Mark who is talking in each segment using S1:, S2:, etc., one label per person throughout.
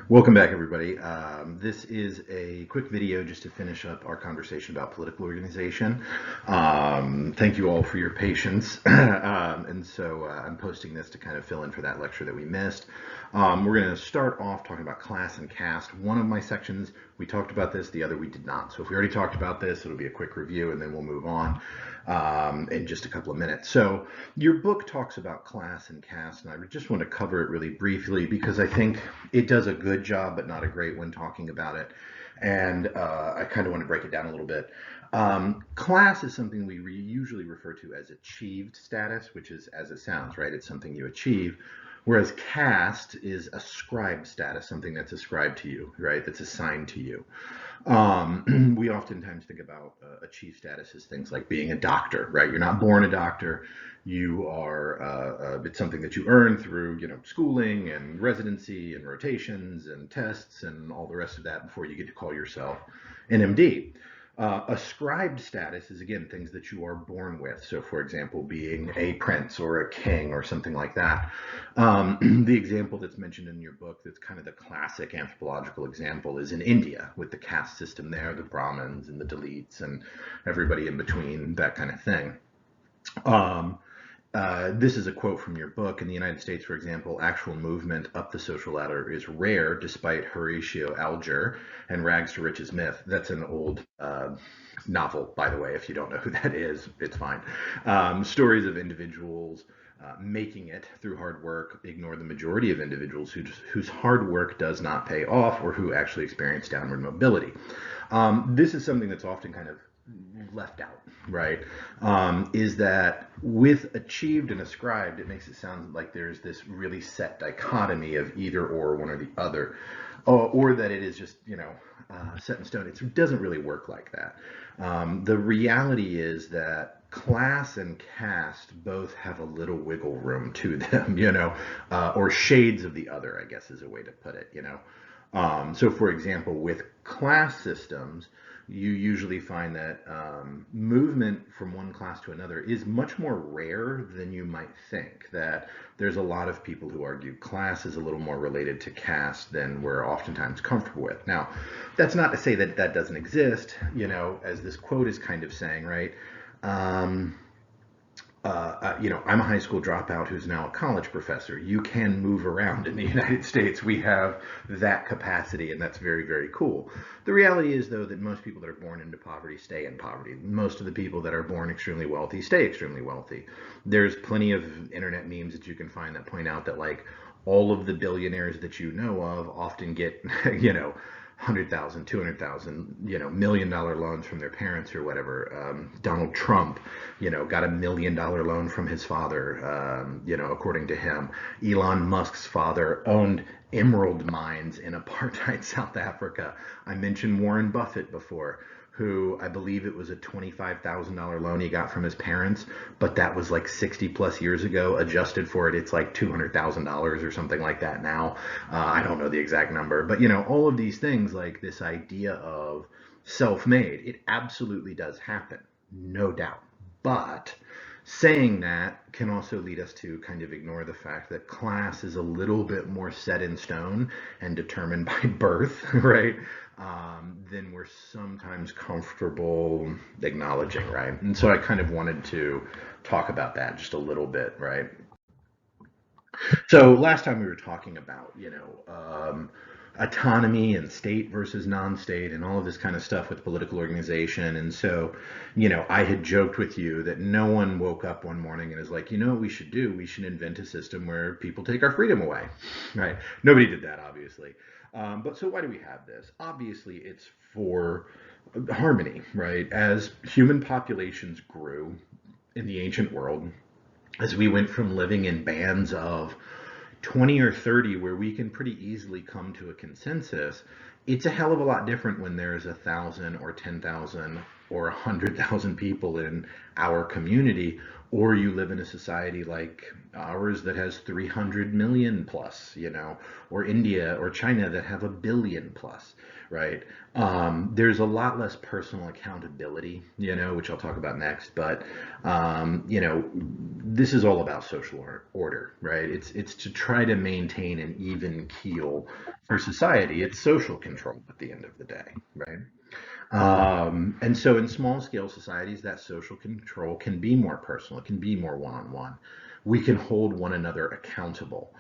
S1: Welcome back, everybody. This is a quick video just to finish up our conversation about political organization. Thank you all for your patience. I'm posting this to kind of fill in for that lecture that we missed. We're going to start off talking about class and caste. One of my sections, we talked about this, the other we did not. So if we already talked about this, it'll be a quick review and then we'll move on in just a couple of minutes. So your book talks about class and caste, and I just want to cover it really briefly because I think it does a good job, but not a great one talking about it. And I kind of want to break it down a little bit. Class is something we usually refer to as achieved status, which is as it sounds, right? It's something you achieve. Whereas caste is ascribed status, something that's ascribed to you, right? That's assigned to you. We oftentimes think about achieved status as things like being a doctor, right? You're not born a doctor. You are, it's something that you earn through, schooling and residency and rotations and tests and all the rest of that before you get to call yourself an MD. Ascribed status is, again, things that you are born with. So, for example, being a prince or a king or something like that. The example that's mentioned in your book that's kind of the classic anthropological example is in India with the caste system there, the Brahmins and the Dalits and everybody in between, that kind of thing. This is a quote from your book. In the United States, for example, actual movement up the social ladder is rare, despite Horatio Alger and Rags to Riches myth. That's an old novel, by the way. If you don't know who that is, it's fine. Stories of individuals making it through hard work ignore the majority of individuals whose hard work does not pay off or who actually experience downward mobility. This is something that's often kind of left out, right? Is that with achieved and ascribed, it makes it sound like there's this really set dichotomy of either or, one or the other, or that it is just, set in stone. It doesn't really work like that. The reality is that class and caste both have a little wiggle room to them, or shades of the other, I guess is a way to put it, So for example, with class systems, you usually find that movement from one class to another is much more rare than you might think. That there's a lot of people who argue class is a little more related to caste than we're oftentimes comfortable with. Now, that's not to say that that doesn't exist, as this quote is kind of saying, right? I'm a high school dropout who's now a college professor. You can move around in the United States. We have that capacity, and that's very, very cool. The reality is, though, that most people that are born into poverty stay in poverty. Most of the people that are born extremely wealthy stay extremely wealthy. There's plenty of internet memes that you can find that point out that, like, all of the billionaires that you know of often get, 100,000, 200,000, $1 million loans from their parents or whatever. Donald Trump, got $1 million loan from his father, according to him. Elon Musk's father owned emerald mines in apartheid South Africa. I mentioned Warren Buffett before, who I believe it was a $25,000 loan he got from his parents, but that was like 60 plus years ago. Adjusted for it, it's like $200,000 or something like that now. I don't know the exact number, but all of these things, like this idea of self-made, it absolutely does happen, no doubt. But saying that can also lead us to kind of ignore the fact that class is a little bit more set in stone and determined by birth, right? Than we're sometimes comfortable acknowledging, right? And so I kind of wanted to talk about that just a little bit, right? So last time we were talking about, autonomy and state versus non-state and all of this kind of stuff with political organization. And so, I had joked with you that no one woke up one morning and is like, what we should do? We should invent a system where people take our freedom away, right? Nobody did that, obviously. But so why do we have this? Obviously, it's for harmony, right? As human populations grew in the ancient world, as we went from living in bands of 20 or 30 where we can pretty easily come to a consensus, it's a hell of a lot different when there's 1,000 or 10,000 or 100,000 people in our community, or you live in a society like ours that has 300 million plus, or India or China that have a billion plus, right? There's a lot less personal accountability, which I'll talk about next. But this is all about social order, right? It's to try to maintain an even keel for society. It's social control at the end of the day, right? And so in small scale societies, that social control can be more personal. It can be more one-on-one. We can hold one another accountable,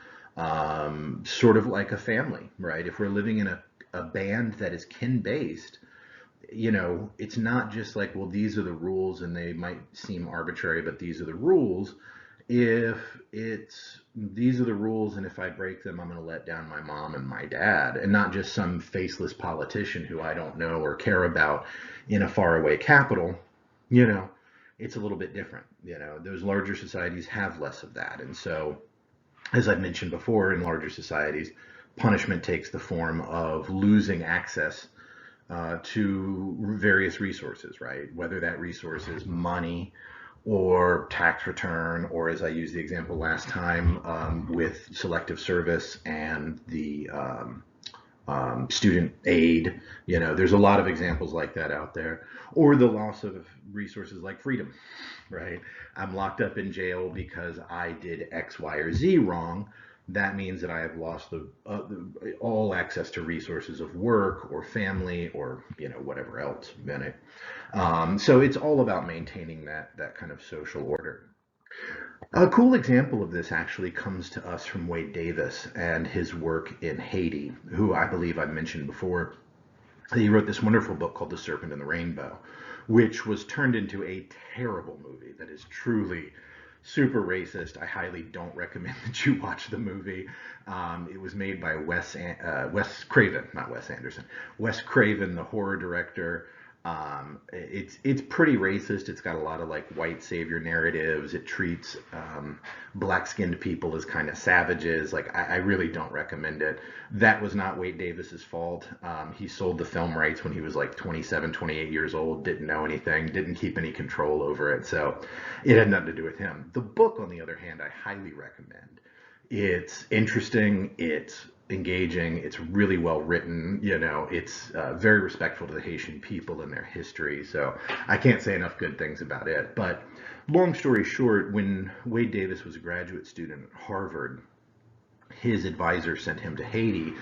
S1: sort of like a family, right? If we're living in a band that is kin-based, it's not just like, well, these are the rules and they might seem arbitrary, but these are the rules. If it's these are the rules and if I break them, I'm going to let down my mom and my dad, and not just some faceless politician who I don't know or care about in a faraway capital, you know, it's a little bit different. Those larger societies have less of that. And so, as I've mentioned before, in larger societies, punishment takes the form of losing access to various resources, right? Whether that resource is money or tax return, or as I used the example last time with selective service and the student aid, there's a lot of examples like that out there, or the loss of resources like freedom, right? I'm locked up in jail because I did X, Y, or Z wrong. That means that I have lost all access to resources of work or family or whatever else. So it's all about maintaining that kind of social order. A cool example of this actually comes to us from Wade Davis and his work in Haiti, who I believe I've mentioned before. He wrote this wonderful book called The Serpent and the Rainbow, which was turned into a terrible movie that is truly super racist. I highly don't recommend that you watch the movie. It was made by Wes Craven, not Wes Anderson. Wes Craven, the horror director. It's pretty racist. It's got a lot of like white savior narratives. It treats black-skinned people as kind of savages. Like I really don't recommend it. That was not Wade Davis's fault. He sold the film rights when he was like 27, 28 years old. Didn't know anything. Didn't keep any control over it. So it had nothing to do with him. The book, on the other hand, I highly recommend. It's interesting. It's engaging. It's really well written. It's very respectful to the Haitian people and their history. So I can't say enough good things about it. But long story short, when Wade Davis was a graduate student at Harvard, his advisor sent him to Haiti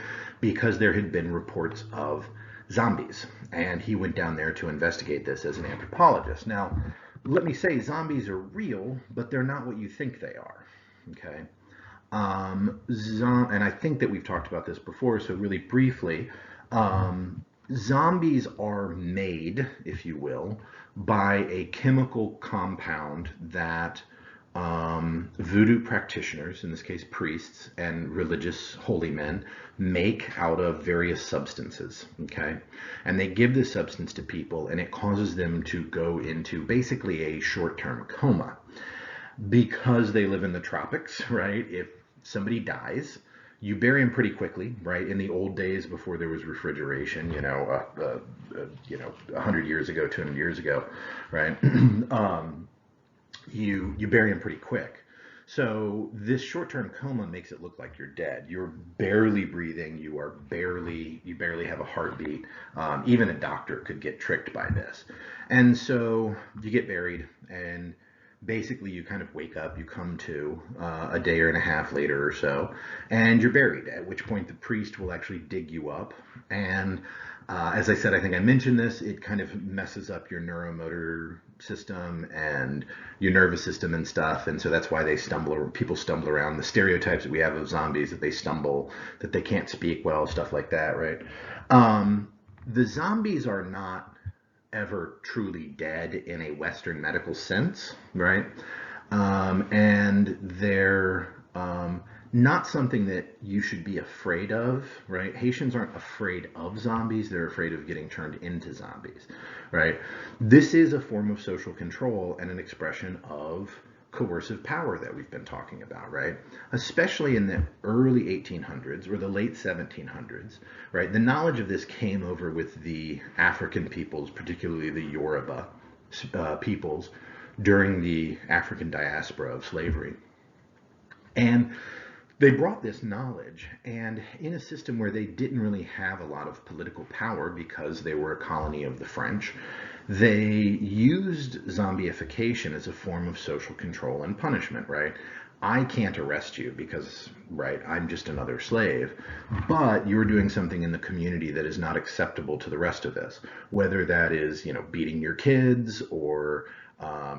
S1: because there had been reports of zombies. And he went down there to investigate this as an anthropologist. Now, let me say, zombies are real, but they're not what you think they are. Okay. And I think that we've talked about this before, so really briefly, zombies are made, if you will, by a chemical compound that voodoo practitioners, in this case priests and religious holy men, make out of various substances, okay? And they give this substance to people, and it causes them to go into basically a short-term coma. Because they live in the tropics, right? If somebody dies, you bury them pretty quickly, right? In the old days, before there was refrigeration, 100 years ago, 200 years ago, right? You bury them pretty quick. So this short-term coma makes it look like you're dead. You're barely breathing. You barely have a heartbeat. Even a doctor could get tricked by this. And so you get buried, and basically you kind of wake up, you come to a day and a half later or so, and you're buried, at which point the priest will actually dig you up. And as I said, I think I mentioned this, it kind of messes up your neuromotor system and your nervous system and stuff. And so that's why people stumble around. The stereotypes that we have of zombies, that they stumble, that they can't speak well, stuff like that, right? The zombies are not ever truly dead in a Western medical sense, right? And they're not something that you should be afraid of, right? Haitians aren't afraid of zombies. They're afraid of getting turned into zombies, right? This is a form of social control and an expression of coercive power that we've been talking about, right? Especially in the early 1800s or the late 1700s, right? The knowledge of this came over with the African peoples, particularly the Yoruba peoples, during the African diaspora of slavery. And they brought this knowledge, and in a system where they didn't really have a lot of political power because they were a colony of the French, they used zombification as a form of social control and punishment, right? I can't arrest you because, right, I'm just another slave, but you're doing something in the community that is not acceptable to the rest of us, whether that is, beating your kids or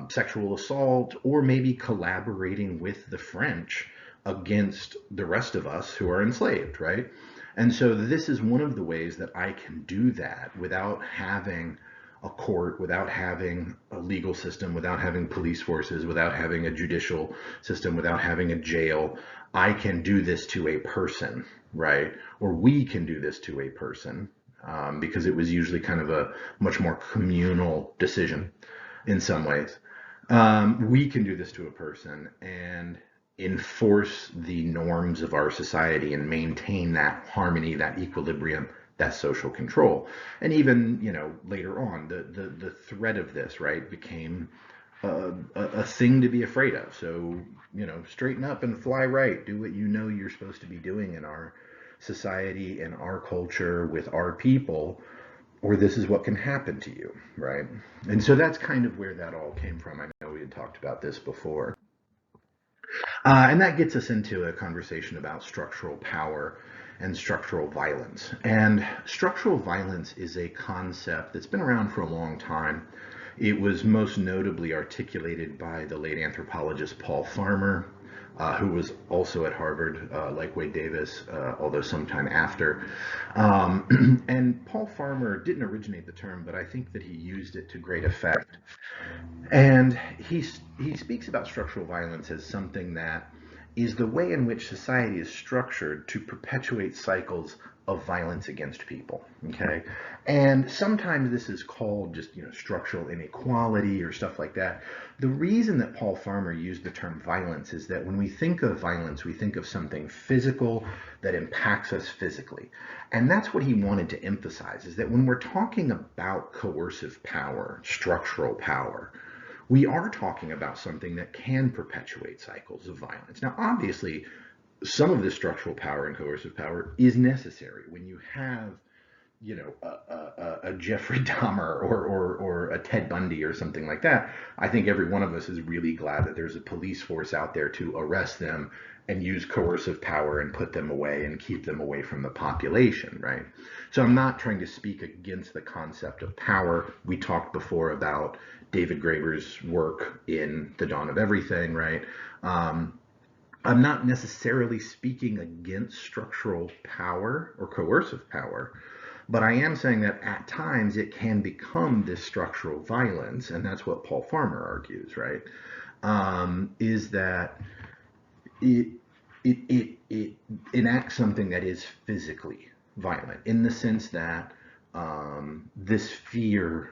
S1: sexual assault, or maybe collaborating with the French against the rest of us who are enslaved, right? And so this is one of the ways that I can do that without having a court, without having a legal system, without having police forces, without having a judicial system, without having a jail. I can do this to a person, right? Or we can do this to a person, because it was usually kind of a much more communal decision in some ways. We can do this to a person and enforce the norms of our society and maintain that harmony, that equilibrium, that social control. And even, later on, the threat of this, right, became a thing to be afraid of. So, straighten up and fly right. Do what you know you're supposed to be doing in our society, in our culture, with our people, or this is what can happen to you, right? And so that's kind of where that all came from. I know we had talked about this before. And that gets us into a conversation about structural power and structural violence. And structural violence is a concept that's been around for a long time. It was most notably articulated by the late anthropologist Paul Farmer, who was also at Harvard, like Wade Davis, although sometime after. And Paul Farmer didn't originate the term, but I think that he used it to great effect. And he speaks about structural violence as something that is the way in which society is structured to perpetuate cycles of violence against people. Okay, and sometimes this is called just structural inequality or stuff like that. The reason that Paul Farmer used the term violence is that when we think of violence, we think of something physical that impacts us physically, and that's what he wanted to emphasize, is that when we're talking about coercive power, structural power, we are talking about something that can perpetuate cycles of violence. Now, obviously, some of this structural power and coercive power is necessary when you have, a Jeffrey Dahmer or a Ted Bundy or something like that. I think every one of us is really glad that there's a police force out there to arrest them and use coercive power and put them away and keep them away from the population, right? So I'm not trying to speak against the concept of power. We talked before about David Graeber's work in The Dawn of Everything, right? I'm not necessarily speaking against structural power or coercive power, but I am saying that at times it can become this structural violence, and that's what Paul Farmer argues, right? Is that it enacts something that is physically violent in the sense that this fear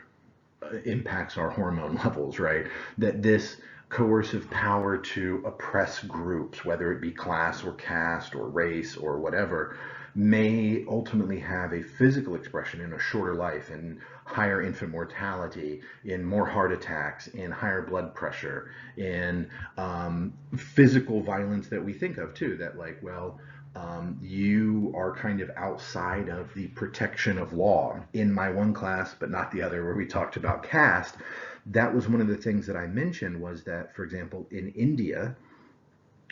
S1: impacts our hormone levels, right? That this coercive power to oppress groups, whether it be class or caste or race or whatever, may ultimately have a physical expression in a shorter life, in higher infant mortality, in more heart attacks, in higher blood pressure, in physical violence that we think of too, that like, well, you are kind of outside of the protection of law. In my one class, but not the other, where we talked about caste, that was one of the things that I mentioned, was that, for example, in India,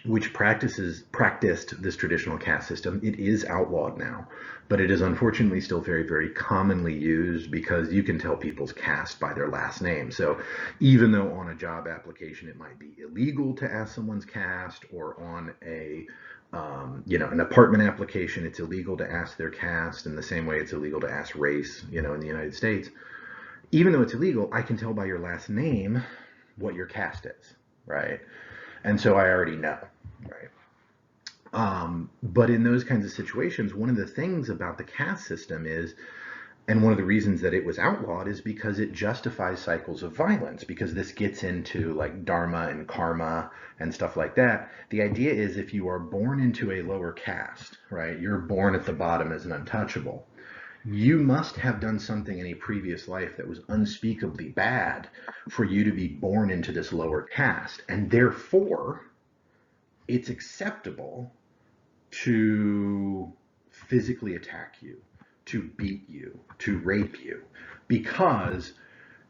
S1: which practiced this traditional caste system, it is outlawed now, but it is unfortunately still very, very commonly used because you can tell people's caste by their last name. So even though on a job application it might be illegal to ask someone's caste, or on a an apartment application, it's illegal to ask their caste in the same way it's illegal to ask race, in the United States. Even though it's illegal, I can tell by your last name what your caste is, right? And so I already know, right? But in those kinds of situations, one of the things about the caste system is And one of the reasons that it was outlawed is because it justifies cycles of violence, because this gets into like dharma and karma and stuff like that. The idea is if you are born into a lower caste, right, you're born at the bottom as an untouchable. You must have done something in a previous life that was unspeakably bad for you to be born into this lower caste. And therefore, it's acceptable to physically attack you, to beat you, to rape you, because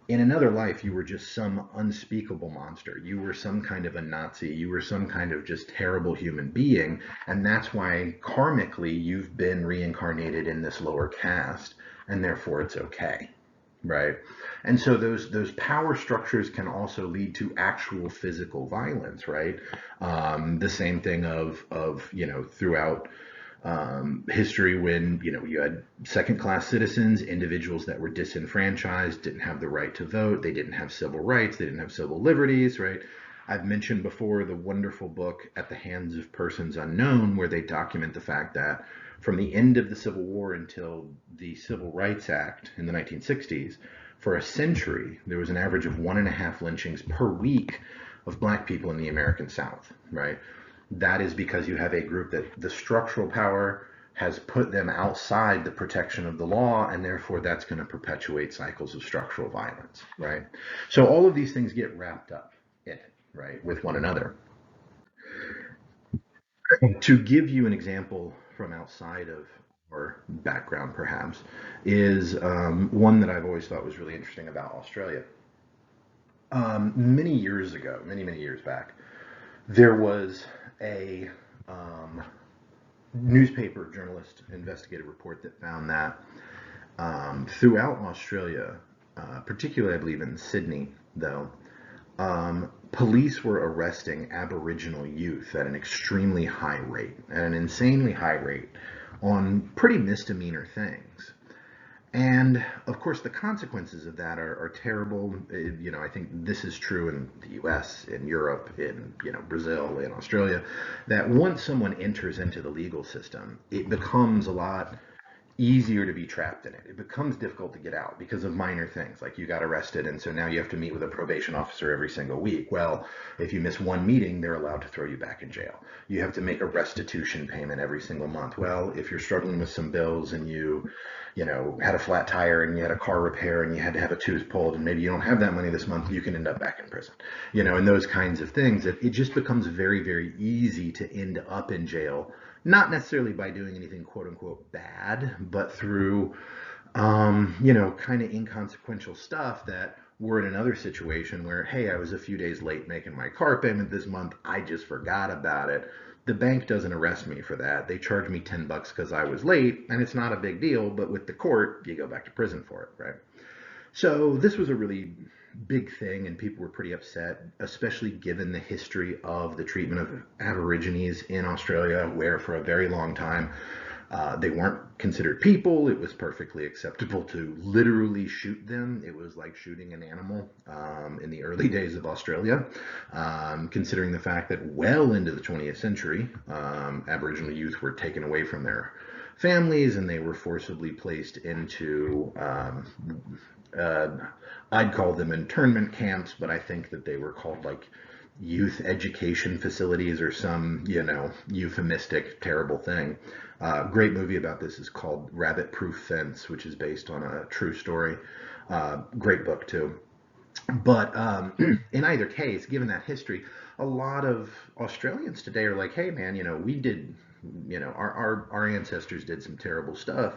S1: in another life you were just some unspeakable monster. You were some kind of a Nazi. You were some kind of just terrible human being. And that's why karmically you've been reincarnated in this lower caste, and therefore it's okay. Right. And so those power structures can also lead to actual physical violence, right? The same thing of throughout history when you had second class citizens, individuals that were disenfranchised, didn't have the right to vote, they didn't have civil rights, they didn't have civil liberties, right? I've mentioned before the wonderful book At the Hands of Persons Unknown, where they document the fact that from the end of the Civil War until the Civil Rights Act in the 1960s, for a century, there was an average of 1.5 lynchings per week of black people in the American South, right? That is because you have a group that the structural power has put them outside the protection of the law, and therefore that's going to perpetuate cycles of structural violence, right? So all of these things get wrapped up in it, right, with one another. To give you an example from outside of our background, perhaps, is one that I've always thought was really interesting about Australia. Many years ago, many years back, there was a newspaper journalist investigative report that found that throughout Australia, particularly I believe in Sydney, though, police were arresting Aboriginal youth at an extremely high rate, at an insanely high rate, on pretty misdemeanor things. And of course, the consequences of that are terrible. I think this is true in the US, in Europe, in Brazil, in Australia, that once someone enters into the legal system, it becomes a lot easier to be trapped in it. It becomes difficult to get out because of minor things, like you got arrested and so now you have to meet with a probation officer every single week. Well, if you miss one meeting, they're allowed to throw you back in jail. You have to make a restitution payment every single month. Well, if you're struggling with some bills and you had a flat tire and you had a car repair and you had to have a tooth pulled and maybe you don't have that money this month, you can end up back in prison. And those kinds of things. It just becomes very, very easy to end up in jail, not necessarily by doing anything quote unquote bad, but through, kind of inconsequential stuff that we're in another situation where, hey, I was a few days late making my car payment this month. I just forgot about it. The bank doesn't arrest me for that. They charge me $10 because I was late, and it's not a big deal, but with the court, you go back to prison for it, right? So this was a really big thing, and people were pretty upset, especially given the history of the treatment of Aborigines in Australia, where for a very long time they weren't considered people. It was perfectly acceptable to literally shoot them. It was like shooting an animal in the early days of Australia, considering the fact that well into the 20th century, Aboriginal youth were taken away from their families and they were forcibly placed into I'd call them internment camps, but I think that they were called like youth education facilities or some, euphemistic terrible thing. Great movie about this is called Rabbit Proof Fence, which is based on a true story. Great book too. But in either case, given that history, a lot of Australians today are like, hey man, we did, our ancestors did some terrible stuff.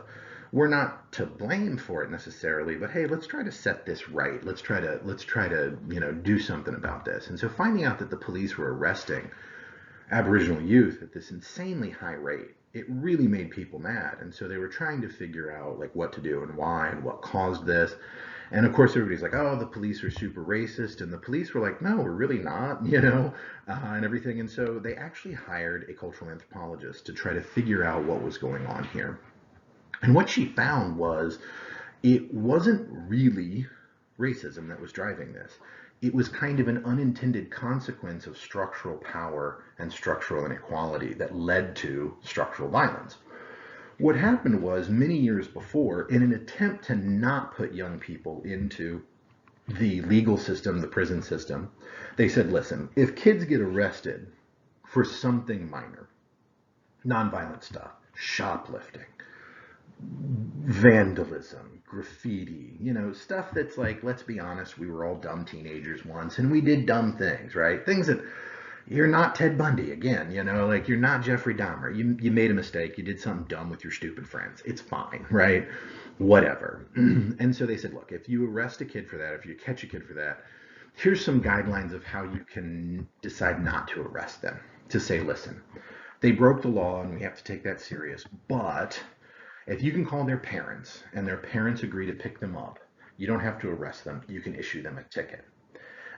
S1: We're not to blame for it necessarily, but hey, let's try to set this right. Let's try to do something about this. And so finding out that the police were arresting Aboriginal youth at this insanely high rate, it really made people mad. And so they were trying to figure out like what to do and why and what caused this. And of course, everybody's like, oh, the police are super racist. And the police were like, no, we're really not, and everything. And so they actually hired a cultural anthropologist to try to figure out what was going on here. And what she found was it wasn't really racism that was driving this. It was kind of an unintended consequence of structural power and structural inequality that led to structural violence. What happened was many years before, in an attempt to not put young people into the legal system, the prison system, they said, listen, if kids get arrested for something minor, nonviolent stuff, shoplifting, vandalism, graffiti, stuff that's like, let's be honest, we were all dumb teenagers once and we did dumb things, right? Things that you're not Ted Bundy again, like you're not Jeffrey Dahmer. You made a mistake. You did something dumb with your stupid friends. It's fine, right? Whatever. And so they said, look, if you arrest a kid for that, if you catch a kid for that, here's some guidelines of how you can decide not to arrest them. To say, listen, they broke the law and we have to take that serious, but if you can call their parents and their parents agree to pick them up, you don't have to arrest them. You can issue them a ticket.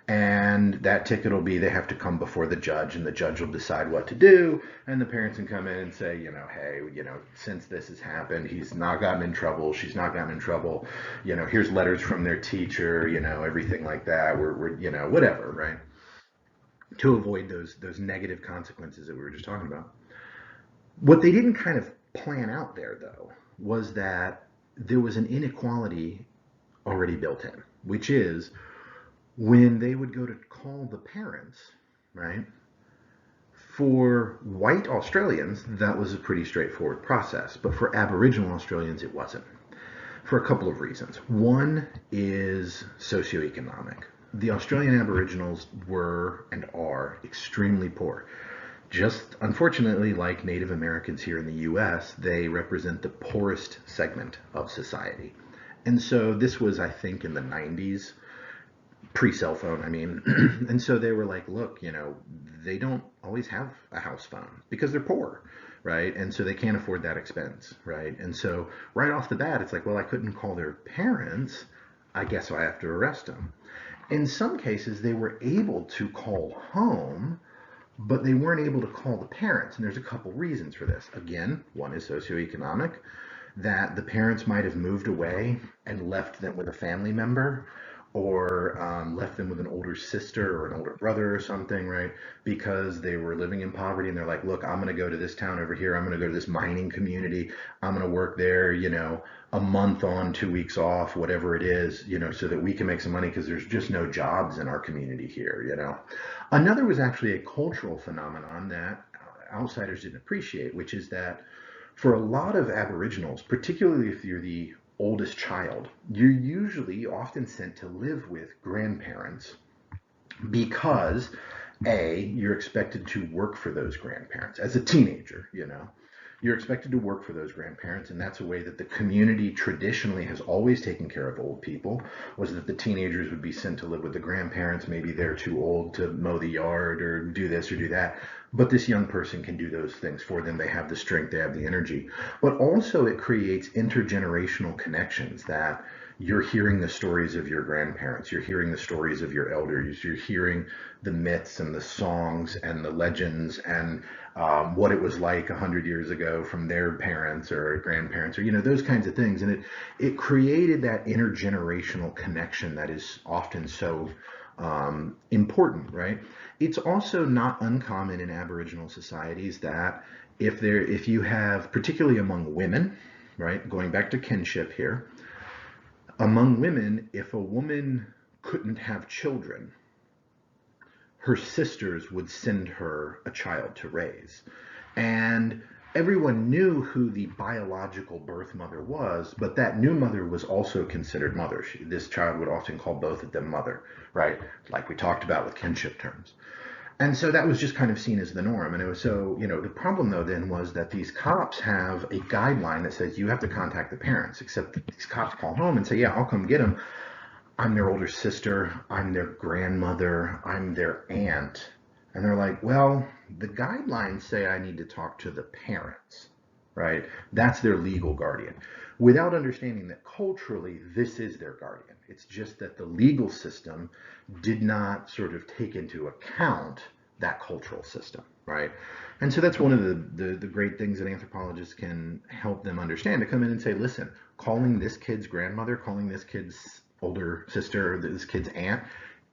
S1: And that ticket will be they have to come before the judge, and the judge will decide what to do. And the parents can come in and say, hey, since this has happened, he's not gotten in trouble, she's not gotten in trouble. Here's letters from their teacher, everything like that. We're whatever, right? To avoid those negative consequences that we were just talking about. What they didn't kind of plan out there, though, was that there was an inequality already built in, which is when they would go to call the parents, right? For white Australians, that was a pretty straightforward process, but for Aboriginal Australians, it wasn't. For a couple of reasons. One is socioeconomic. The Australian Aboriginals were and are extremely poor. Just unfortunately, like Native Americans here in the US, they represent the poorest segment of society. And so this was, I think, in the 90s, pre-cell phone, I mean. And so they were like, look, they don't always have a house phone because they're poor, right? And so they can't afford that expense, right? And so right off the bat, it's like, well, I couldn't call their parents. I guess I have to arrest them. In some cases, they were able to call home, but they weren't able to call the parents. And there's a couple reasons for this. Again, one is socioeconomic, that the parents might have moved away and left them with a family member, or left them with an older sister or an older brother or something, right? Because they were living in poverty and they're like, look, I'm going to go to this town over here. I'm going to go to this mining community. I'm going to work there, a month on, 2 weeks off, whatever it is, so that we can make some money because there's just no jobs in our community here. Another was actually a cultural phenomenon that outsiders didn't appreciate, which is that for a lot of Aboriginals, particularly if you're the oldest child, you're usually often sent to live with grandparents because you're expected to work for those grandparents as a teenager, You're expected to work for those grandparents, and that's a way that the community traditionally has always taken care of old people, was that the teenagers would be sent to live with the grandparents. Maybe they're too old to mow the yard or do this or do that, but this young person can do those things for them. They have the strength, they have the energy. But also it creates intergenerational connections, that you're hearing the stories of your grandparents, you're hearing the stories of your elders, you're hearing the myths and the songs and the legends and what it was like 100 years ago from their parents or grandparents, or those kinds of things. And it created that intergenerational connection that is often so important, right? It's also not uncommon in Aboriginal societies that if you have, particularly among women, right, going back to kinship here, among women, if a woman couldn't have children, her sisters would send her a child to raise. And everyone knew who the biological birth mother was, but that new mother was also considered mother. This child would often call both of them mother, right? Like we talked about with kinship terms. And so that was just kind of seen as the norm. And it was so, the problem though then was that these cops have a guideline that says you have to contact the parents, except that these cops call home and say, yeah, I'll come get them. I'm their older sister, I'm their grandmother, I'm their aunt. And they're like, well, the guidelines say I need to talk to the parents, right? That's their legal guardian. Without understanding that culturally, this is their guardian. It's just that the legal system did not sort of take into account that cultural system, right? And so that's one of the great things that anthropologists can help them understand, to come in and say, listen, calling this kid's grandmother, calling this kid's older sister, or this kid's aunt,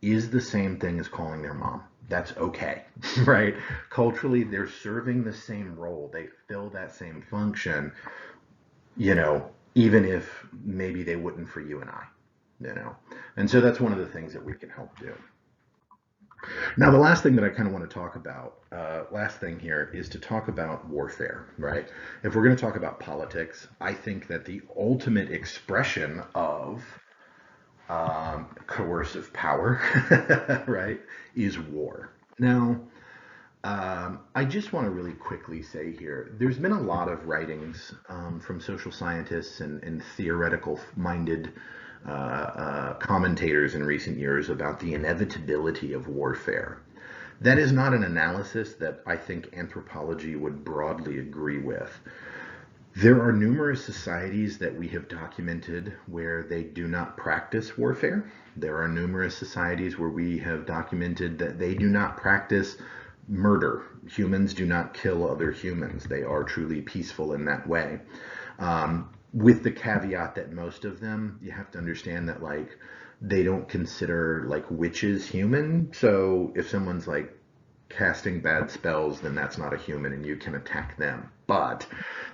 S1: is the same thing as calling their mom. That's okay, right? Culturally, they're serving the same role. They fill that same function, even if maybe they wouldn't for you and I, And so that's one of the things that we can help do. Now, the last thing that I kind of want to talk about, last thing here, is to talk about warfare, right? If we're going to talk about politics, I think that the ultimate expression of coercive power, right, is war. Now, I just want to really quickly say here, there's been a lot of writings from social scientists and theoretical minded commentators in recent years about the inevitability of warfare. That is not an analysis that I think anthropology would broadly agree with. There are numerous societies that we have documented where they do not practice warfare. There are numerous societies where we have documented that they do not practice murder. Humans do not kill other humans. They are truly peaceful in that way. With the caveat that most of them, you have to understand that like they don't consider like witches human. So if someone's like casting bad spells, then that's not a human and you can attack them. But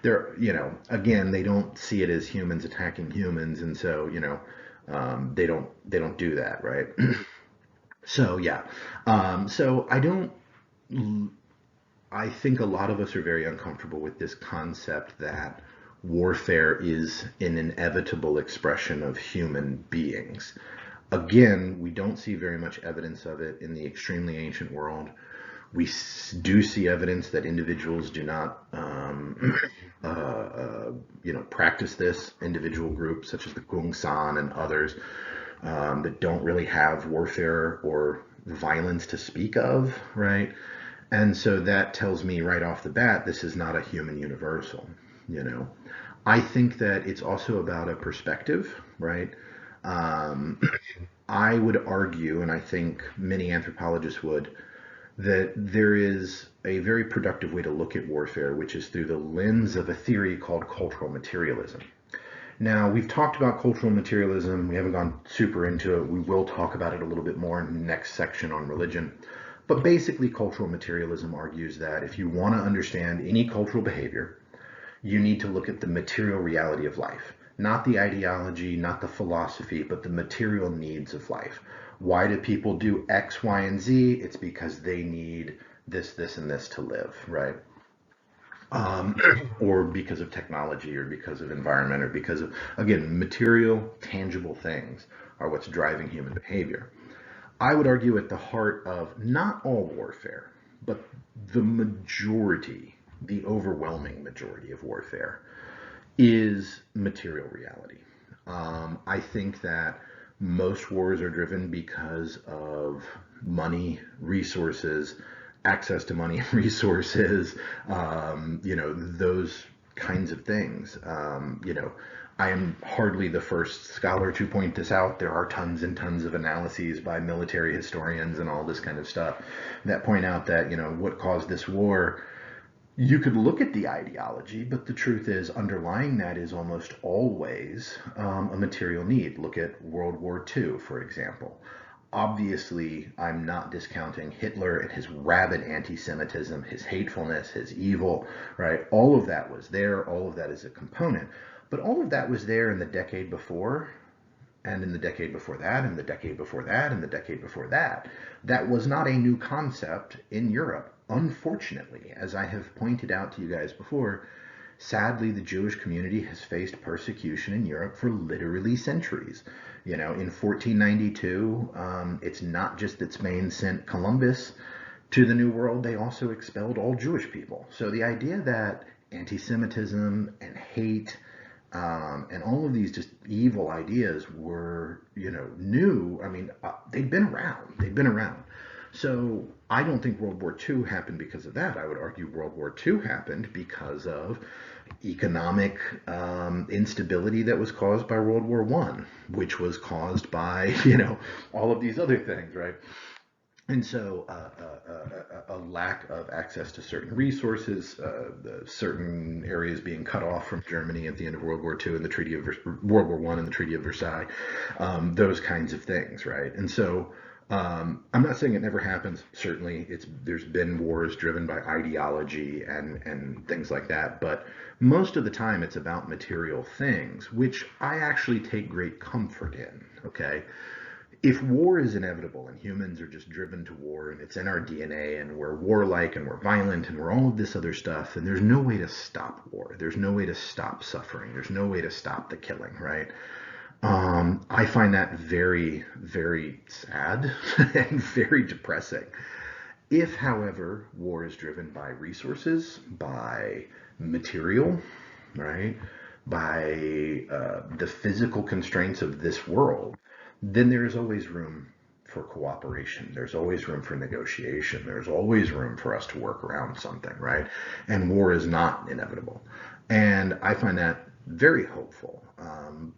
S1: they're, again, they don't see it as humans attacking humans, and so, they don't do that, right? So yeah. So I think a lot of us are very uncomfortable with this concept that warfare is an inevitable expression of human beings. Again, we don't see very much evidence of it in the extremely ancient world. We do see evidence that individuals do not, practice this. Individual groups such as the Gongsan and others that don't really have warfare or violence to speak of, right? And so that tells me right off the bat, this is not a human universal, I think that it's also about a perspective, right? Um, I would argue, and I think many anthropologists would, that there is a very productive way to look at warfare, which is through the lens of a theory called cultural materialism. Now, we've talked about cultural materialism. We haven't gone super into it. We will talk about it a little bit more in the next section on religion. But basically, cultural materialism argues that if you want to understand any cultural behavior, you need to look at the material reality of life, not the ideology, not the philosophy, but the material needs of life. Why do people do X, Y, and Z? It's because they need this, this, and this to live, right? Um, or because of technology, or because of environment, or because of, again, material, tangible things are what's driving human behavior. I would argue at the heart of not all warfare, but the majority, the overwhelming majority of warfare is material reality. I think that most wars are driven because of money, resources, access to money and resources, those kinds of things. I am hardly the first scholar to point this out. There are tons and tons of analyses by military historians and all this kind of stuff that point out that, what caused this war. You could look at the ideology, but the truth is, underlying that is almost always a material need. Look at World War II, for example. Obviously, I'm not discounting Hitler and his rabid anti-Semitism, his hatefulness, his evil, right? All of that was there. All of that is a component. But all of that was there in the decade before, and in the decade before that, and the decade before that, and the decade before that. That was not a new concept in Europe. Unfortunately, as I have pointed out to you guys before, sadly, the Jewish community has faced persecution in Europe for literally centuries. In 1492, it's not just that Spain sent Columbus to the New World, they also expelled all Jewish people. So the idea that anti-Semitism and hate and all of these just evil ideas were, new. I mean, they've been around. They've been around. So I don't think World War II happened because of that. I would argue World War II happened because of economic instability that was caused by World War I, which was caused by, all of these other things, right? And so a lack of access to certain resources, certain areas being cut off from Germany at the end of World War II and the World War I and the Treaty of Versailles, those kinds of things, right? And so I'm not saying it never happens. Certainly, there's been wars driven by ideology and things like that, but most of the time it's about material things, which I actually take great comfort in. Okay, if war is inevitable and humans are just driven to war and it's in our DNA and we're warlike and we're violent and we're all of this other stuff, and there's no way to stop war. There's no way to stop suffering. There's no way to stop the killing, right? I find that very, very sad and very depressing. If, however, war is driven by resources, by material, right, by the physical constraints of this world, then there is always room for cooperation. There's always room for negotiation. There's always room for us to work around something, right? And war is not inevitable. And I find that very hopeful,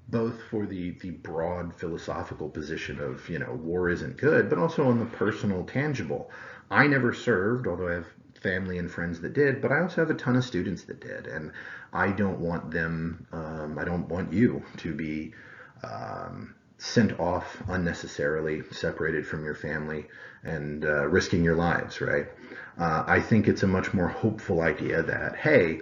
S1: both for the broad philosophical position of, war isn't good, but also on the personal, tangible. I never served, although I have family and friends that did, but I also have a ton of students that did. And I don't want them, I don't want you to be sent off unnecessarily, separated from your family, and risking your lives, right? I think it's a much more hopeful idea that, hey,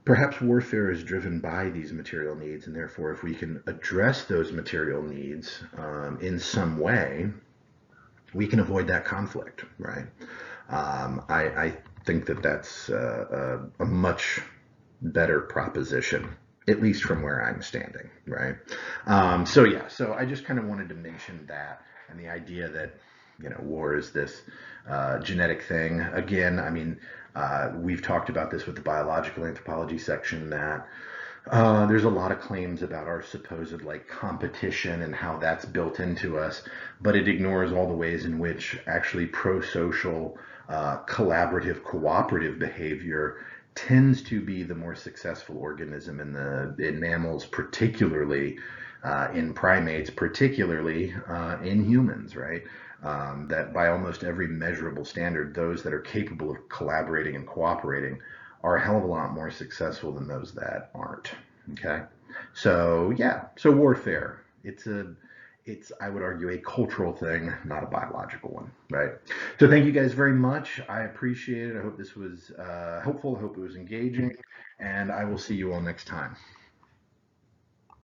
S1: perhaps warfare is driven by these material needs, and therefore, if we can address those material needs in some way, we can avoid that conflict, right? I think that that's a much better proposition, at least from where I'm standing, right? So I just kind of wanted to mention that and the idea that war is this genetic thing. Again, I mean, we've talked about this with the biological anthropology section that there's a lot of claims about our supposed like competition and how that's built into us, but it ignores all the ways in which actually pro-social, collaborative, cooperative behavior tends to be the more successful organism in mammals, particularly in primates, particularly in humans, right? That by almost every measurable standard, those that are capable of collaborating and cooperating are a hell of a lot more successful than those that aren't. Okay, so yeah, so warfare. It's I would argue a cultural thing, not a biological one, right? So thank you guys very much. I appreciate it. I hope this was helpful. I hope it was engaging, and I will see you all next time.